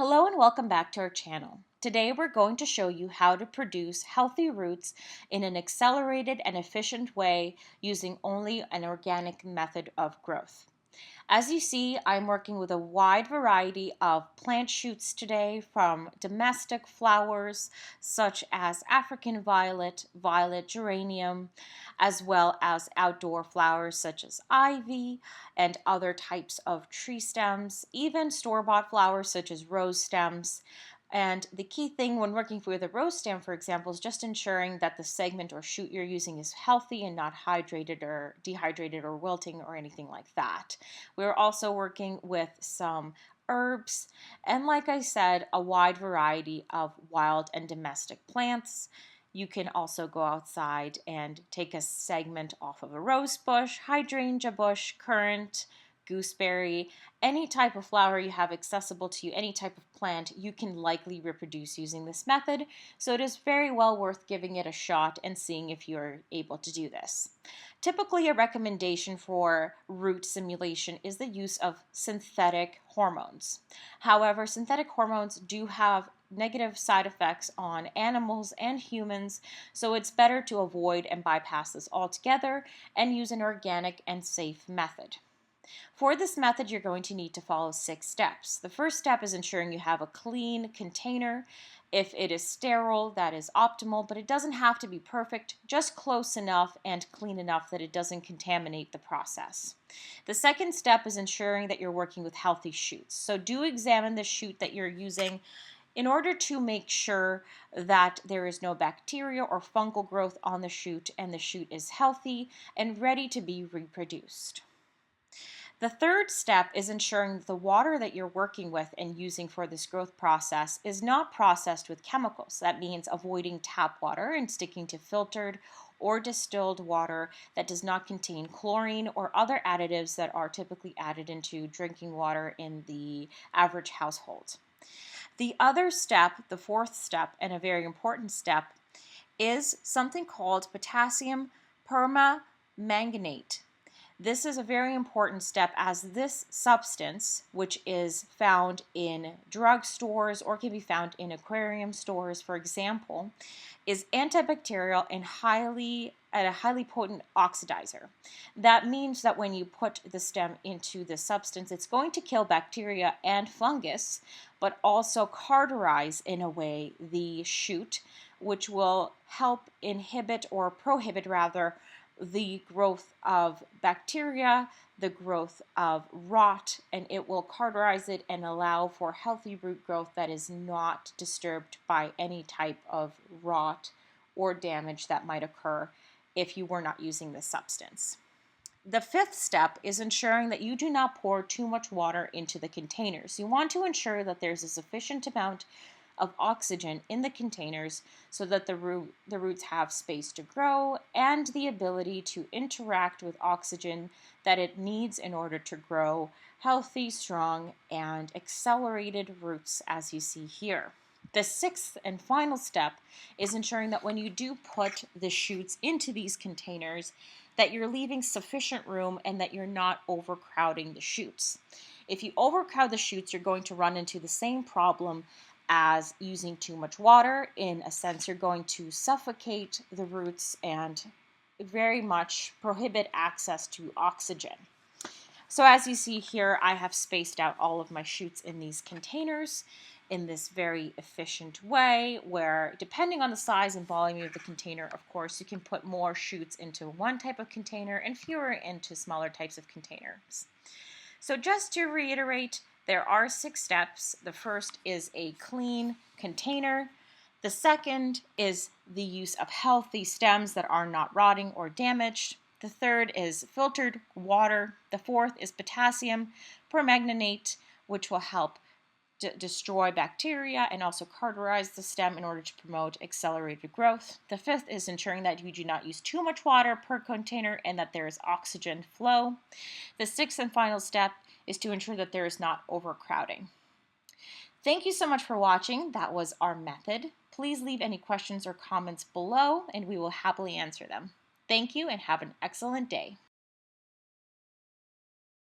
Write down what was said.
Hello and welcome back to our channel. Today we're going to show you how to produce healthy roots in an accelerated and efficient way using only an organic method of growth. As you see, I'm working with a wide variety of plant shoots today, from domestic flowers such as African violet, violet geranium, as well as outdoor flowers such as ivy and other types of tree stems, even store-bought flowers such as rose stems. And the key thing when working with a rose stem, for example, is just ensuring that the segment or shoot you're using is healthy and not hydrated or dehydrated or wilting or anything like that. We're also working with some herbs and, like I said, a wide variety of wild and domestic plants. You can also go outside and take a segment off of a rose bush, hydrangea bush, currant, gooseberry, any type of flower you have accessible to you, any type of plant, you can likely reproduce using this method. So it is very well worth giving it a shot and seeing if you're able to do this. Typically, a recommendation for root simulation is the use of synthetic hormones. However, synthetic hormones do have negative side effects on animals and humans, so it's better to avoid and bypass this altogether and use an organic and safe method. For this method, you're going to need to follow 6 steps. The first step is ensuring you have a clean container. If it is sterile, that is optimal, but it doesn't have to be perfect, just close enough and clean enough that it doesn't contaminate the process. The second step is ensuring that you're working with healthy shoots. So do examine the shoot that you're using in order to make sure that there is no bacteria or fungal growth on the shoot and the shoot is healthy and ready to be reproduced. The third step is ensuring that the water that you're working with and using for this growth process is not processed with chemicals. That means avoiding tap water and sticking to filtered or distilled water that does not contain chlorine or other additives that are typically added into drinking water in the average household. The other step, the fourth step, and a very important step, is something called potassium permanganate. This is a very important step, as this substance, which is found in drugstores or can be found in aquarium stores, for example, is antibacterial and a highly potent oxidizer. That means that when you put the stem into the substance, it's going to kill bacteria and fungus, but also cauterize in a way the shoot, which will help inhibit or prohibit rather the growth of bacteria, the growth of rot, and it will cauterize it and allow for healthy root growth that is not disturbed by any type of rot or damage that might occur if you were not using this substance. The fifth step is ensuring that you do not pour too much water into the containers. You want to ensure that there's a sufficient amount of oxygen in the containers so that the roots have space to grow and the ability to interact with oxygen that it needs in order to grow healthy, strong, and accelerated roots, as you see here. The sixth and final step is ensuring that when you do put the shoots into these containers, that you're leaving sufficient room and that you're not overcrowding the shoots. If you overcrowd the shoots, you're going to run into the same problem as using too much water. In a sense, you're going to suffocate the roots and very much prohibit access to oxygen. So as you see here, I have spaced out all of my shoots in these containers in this very efficient way, where depending on the size and volume of the container, of course, you can put more shoots into one type of container and fewer into smaller types of containers. So just to reiterate, there are 6 steps. The first is a clean container. The second is the use of healthy stems that are not rotting or damaged. The third is filtered water. The fourth is potassium permanganate, which will help destroy bacteria and also cauterize the stem in order to promote accelerated growth. The fifth is ensuring that you do not use too much water per container and that there is oxygen flow. The sixth and final step is to ensure that there is not overcrowding. Thank you so much for watching. That was our method. Please leave any questions or comments below and we will happily answer them. Thank you and have an excellent day.